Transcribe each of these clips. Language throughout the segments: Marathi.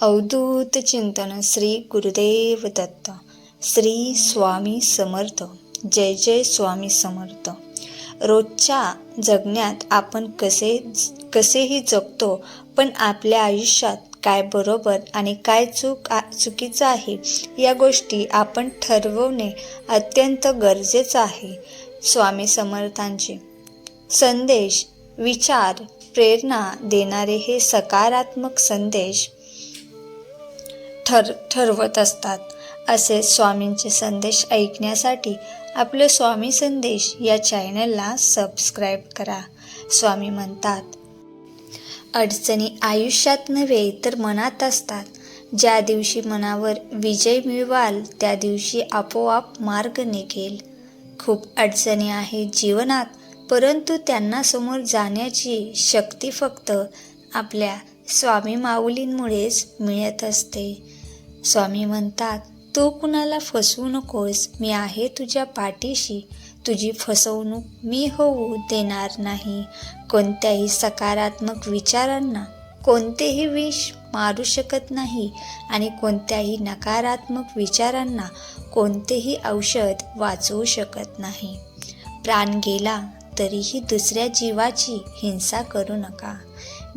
अवधूत चिंतन श्री गुरुदेव दत्त. श्री स्वामी समर्थ. जय जय स्वामी समर्थ. रोजच्या जगण्यात आपण कसेही जगतो, पण आपल्या आयुष्यात काय बरोबर आणि काय चुकीचं आहे या गोष्टी आपण ठरवणे अत्यंत गरजेचं आहे. स्वामी समर्थांचे संदेश, विचार, प्रेरणा देणारे हे सकारात्मक संदेश ठरवत असतात. असे स्वामींचे संदेश ऐकण्यासाठी आपलं स्वामी संदेश या चॅनलला सबस्क्राईब करा. स्वामी म्हणतात, अडचणी आयुष्यात नव्हे तर मनात असतात. ज्या दिवशी मनावर विजय मिळवाल त्या दिवशी आपोआप मार्ग निघेल. खूप अडचणी आहेत जीवनात, परंतु त्यांना समोर जाण्याची शक्ती फक्त आपल्या स्वामी माऊलींमुळेच मिळत असते. स्वामी म्हणतात, तू कुणाला फसवू नकोस, मी आहे तुझ्या पाठीशी. तुझी फसवणूक मी होऊ देणार नाही. कोणत्याही सकारात्मक विचारांना कोणतेही विष मारू शकत नाही आणि कोणत्याही नकारात्मक विचारांना कोणतेही औषध वाचवू शकत नाही. प्राण गेला तरीही दुसऱ्या जीवाची हिंसा करू नका.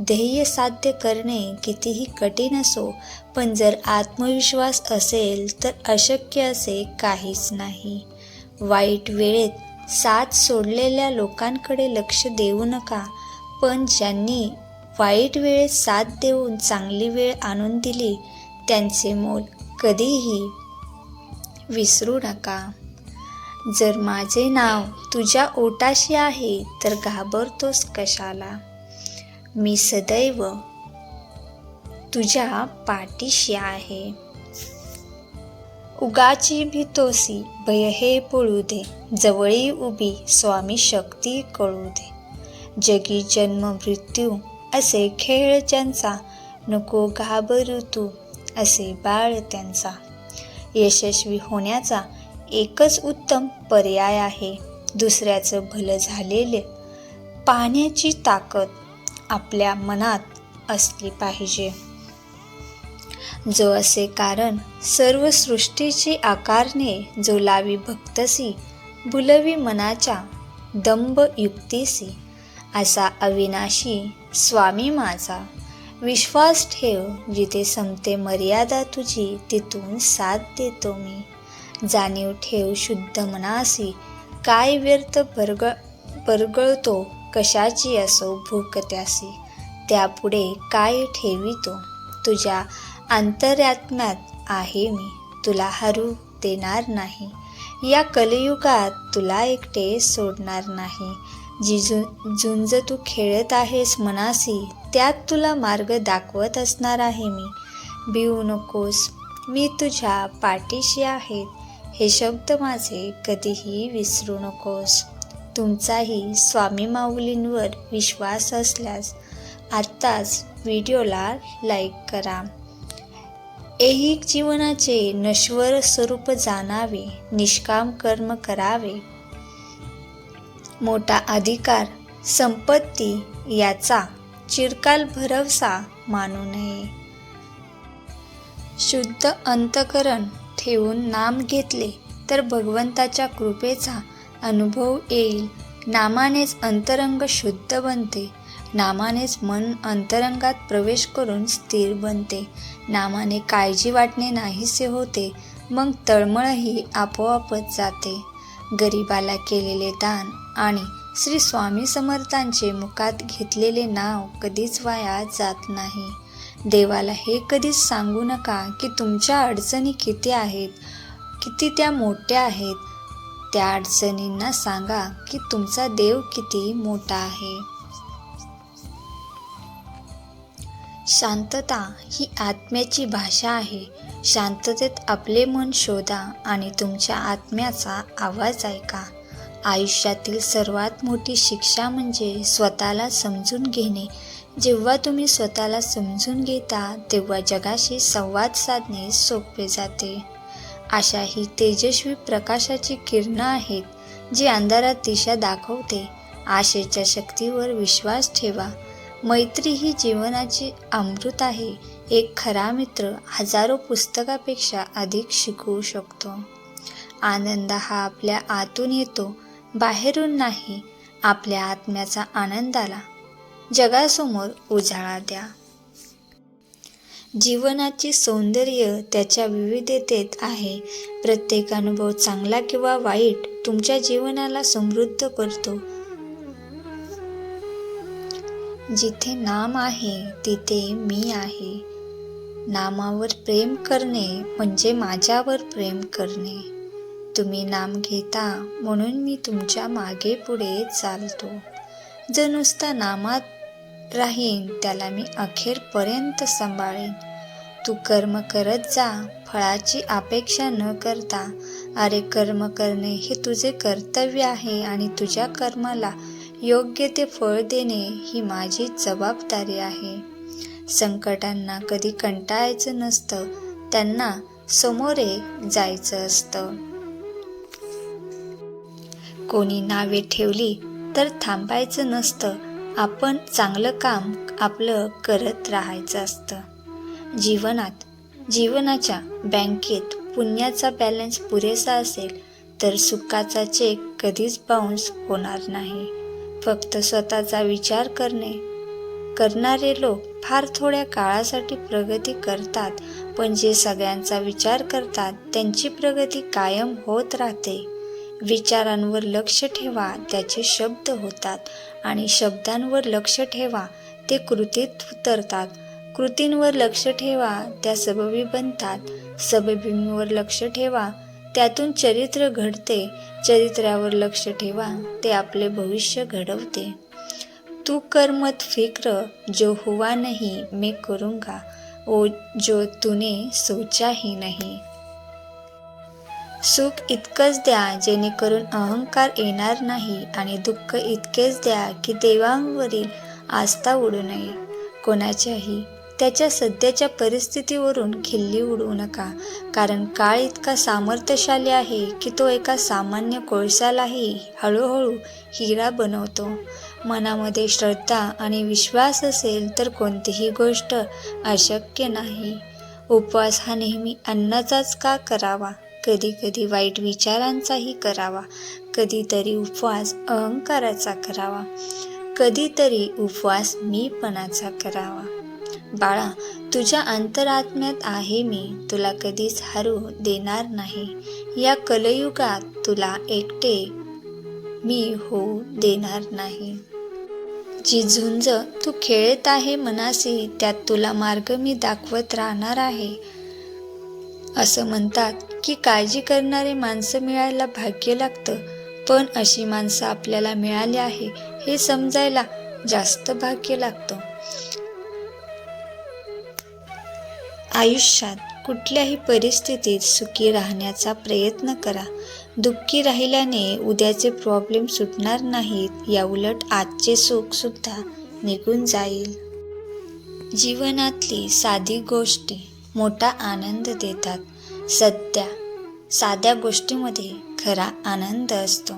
ध्येय साध्य करणे कितीही कठीण असो, पण जर आत्मविश्वास असेल तर अशक्य असे काहीच नाही. वाईट वेळेत साथ सोडलेल्या लोकांकडे लक्ष देऊ नका, पण ज्यांनी वाईट वेळेत साथ देऊन चांगली वेळ आणून दिली त्यांचे मोल कधीही विसरू नका. जर माझे नाव तुझ्या ओठाशी आहे तर घाबरतोस कशाला? मी सदैव तुझ्या पाठीशी आहे. उगाची भीतोसी भय हे पळू दे, जवळी उभी स्वामी शक्ती कळू दे. जगी जन्म मृत्यू असे खेळ ज्यांचा, नको घाबरू तू असे बाळ त्यांचा. यशस्वी होण्याचा एकच उत्तम पर्याय आहे, दुसऱ्याचं भलं झालेले पाहण्याची ताकद आपल्या मनात असली पाहिजे. जो असे कारण सर्व सृष्टीची आकारणे, जो लावी भक्तसी भुलवी मनाच्या दंभ युक्तीसी. असा अविनाशी स्वामी माझा, विश्वास ठेव जिथे संपते मर्यादा तुझी, तिथून साथ देतो मी. जाणीव ठेव शुद्ध मनासी, काय व्यर्थ परगळतो कशाची असो भूक त्यासी. त्यापुढे काय ठेवितो, तुझ्या अंतरात्म्यात आहे मी, तुला हरू देणार नाही. या कलियुगात तुला एकटे सोडणार नाही. जी झुंज तू खेळत आहेस मनासी, त्यात तुला मार्ग दाखवत असणार आहे मी. भिवू नकोस, मी तुझ्या पाठीशी आहे, हे शब्द माझे कधीही विसरू नकोस. तुमचाही स्वामी माऊलींवर विश्वास असल्यास आत्ताच व्हिडिओला लाईक करा. ऐहिक जीवनाचे नश्वर स्वरूप जाणावे, निष्काम कर्म करावे. मोठा अधिकार संपत्ती याचा चिरकाल भरवसा मानू नये. शुद्ध अंतःकरण ठेवून नाम घेतले तर भगवंताच्या कृपेचा अनुभव येईल. नामानेच अंतरंग शुद्ध बनते, नामानेच मन अंतरंगात प्रवेश करून स्थिर बनते. नामाने काळजी वाटणे नाहीसे होते, मग तळमळही आपोआपच जाते. गरिबाला केलेले दान आणि श्री स्वामी समर्थांचे मुखात घेतलेले नाव कधीच वाया जात नाही. देवाला हे कधीच सांगू नका की तुमच्या अडचणी किती आहेत, किती त्या मोठ्या आहेत. त्या अडचणींना सांगा की तुमचा देव किती मोठा आहे. शांतता ही आत्म्याची भाषा आहे. शांततेत आपले मन शोधा आणि तुमच्या आत्म्याचा आवाज ऐका. आयुष्यातील सर्वात मोठी शिक्षा म्हणजे स्वतःला समजून घेणे. जेव्हा तुम्ही स्वतःला समजून घेता तेव्हा जगाशी संवाद साधणे सोपे जाते. अशा ही तेजस्वी प्रकाशाची किरणं आहेत जी अंधारात दिशा दाखवते. आशेच्या शक्तीवर विश्वास ठेवा. मैत्री ही जीवनाची अमृत आहे. एक खरा मित्र हजारो पुस्तकापेक्षा अधिक शिकवू शकतो. आनंद हा आपल्या आतून येतो, बाहेरून नाही. आपल्या आत्म्याचा आनंदाला जगासमोर उजाळा द्या. जीवनाचे सौंदर्य त्याच्या विविधतेत आहे. प्रत्येक अनुभव, चांगला किंवा वाईट, तुमच्या जीवनाला समृद्ध करतो. जिथे नाम आहे तिथे मी आहे. नामावर प्रेम करणे म्हणजे माझ्यावर प्रेम करणे. तुम्ही नाम घेता म्हणून मी तुमच्या मागे पुढे चालतो. जो नुसता नामात राहीन त्याला मी अखेरपर्यंत सांभाळेन. तू कर्म करत जा, फळाची अपेक्षा न करता. अरे, कर्म करणे हे तुझे कर्तव्य आहे आणि तुझ्या कर्माला योग्य ते फळ देणे ही माझी जबाबदारी आहे. संकटांना कधी कंटाळायचं नसतं, त्यांना सामोरे जायचं असतं. कोणी नावे ठेवली तर थांबायचं नसतं. आपण चांगलं काम आपलं करत राहायचं असतं. जीवनाच्या बँकेत पुण्याचा बॅलन्स पुरेसा असेल तर सुखाचा चेक कधीच बाउन्स होणार नाही. फक्त स्वतःचा विचार करणारे लोक फार थोड्या काळासाठी प्रगती करतात, पण जे सगळ्यांचा विचार करतात त्यांची प्रगती कायम होत राहते. विचारांवर लक्ष ठेवा, त्याचे शब्द होतात, आणि शब्दांवर लक्ष ठेवा, ते कृतीत उतरतात. कृतींवर लक्ष ठेवा, त्या सबबी बनतात. सबबींवर लक्ष ठेवा, त्यातून चरित्र घडते. चरित्रावर लक्ष ठेवा, ते आपले भविष्य घडवते. तू कर मत फिक्र, जो हुआ नहीं मैं करूँगा, वो जो तूने सोचा ही नहीं. सुख इतकंच द्या जेणेकरून अहंकार येणार नाही, आणि दुःख इतकेच द्या की देवांवरील आस्था उडू नये. कोणाच्याही त्याच्या सध्याच्या परिस्थितीवरून खिल्ली उडवू नका, कारण काळ इतका सामर्थ्यशाली आहे की तो एका सामान्य कोळशालाही हळूहळू हिरा बनवतो. मनामध्ये श्रद्धा आणि विश्वास असेल तर कोणतीही गोष्ट अशक्य नाही. उपवास हा नेहमी अन्नाचाच का करावा? कधी कधी वाईट विचारांचाही करावा. कधीतरी उपवास अहंकाराचा करावा. कधीतरी उपवास मीपणाचा करावा. बाळा, तुझ्या अंतरात्म्यात आहे मी, तुला कधीच हरू देणार नाही. या कलयुगात तुला एकटे मी होऊ देणार नाही. जी झुंज तू खेळत आहे मनाशी, त्यात तुला मार्ग मी दाखवत राहणार आहे. असं म्हणतात की काळजी करणारे माणसं मिळायला भाग्य लागतं, पण अशी माणसं आपल्याला मिळाली आहे हे समजायला जास्त भाग्य लागतं. आयुष्यात कुठल्याही परिस्थितीत सुखी राहण्याचा प्रयत्न करा. दुःखी राहिल्याने उद्याचे प्रॉब्लेम सुटणार नाहीत, याउलट आजचे सुख सुद्धा निघून जाईल. जीवनातली साधी गोष्टी मोठा आनंद देतात. साध्या गोष्टीमध्ये खरा आनंद असतो.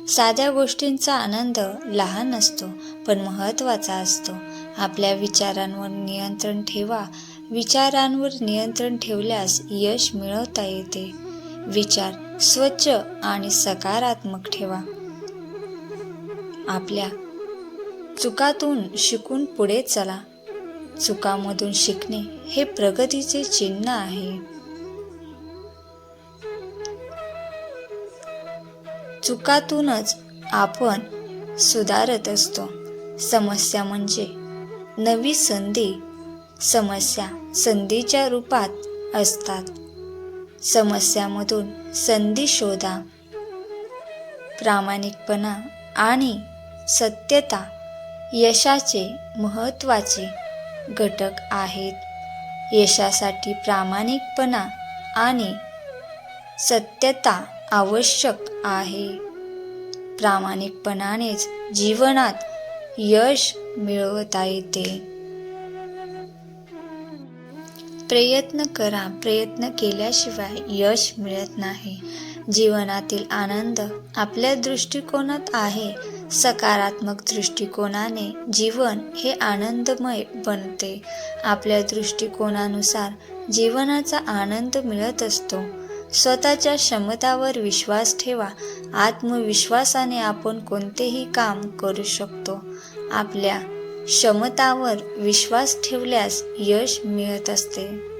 साध्या गोष्टींचा आनंद लहान असतो पण महत्त्वाचा असतो. आपल्या विचारांवर नियंत्रण ठेवा. विचारांवर नियंत्रण ठेवल्यास यश मिळवता येते. विचार स्वच्छ आणि सकारात्मक ठेवा. आपल्या चुकातून शिकून पुढे चला. चुकांमधून शिकणे हे प्रगतीचे चिन्ह आहे. चुकातूनच आपण सुधारत असतो. समस्या म्हणजे नवी संधी. समस्या संधीच्या रूपात असतात. समस्यामधून संधी शोधा. प्रामाणिकपणा आणि सत्यता यशाचे महत्त्वाचे घटक आहेत. यशासाठी प्रामाणिकपणा आणि सत्यता आवश्यक आहे. प्रामाणिकपणानेच जीवनात यश मिळवता येते. प्रयत्न करा. प्रयत्न केल्याशिवाय यश मिळत नाही. जीवनातील आनंद आपल्या दृष्टिकोनात आहे. सकारात्मक दृष्टिकोनाने जीवन हे आनंदमय बनते. आपल्या दृष्टिकोनानुसार जीवनाचा आनंद मिळत असतो. स्वतःच्या क्षमतावर विश्वास ठेवा. आत्मविश्वासाने आपण कोणतेही काम करू शकतो. आपल्या क्षमतावर विश्वास ठेवल्यास यश मिळत असते.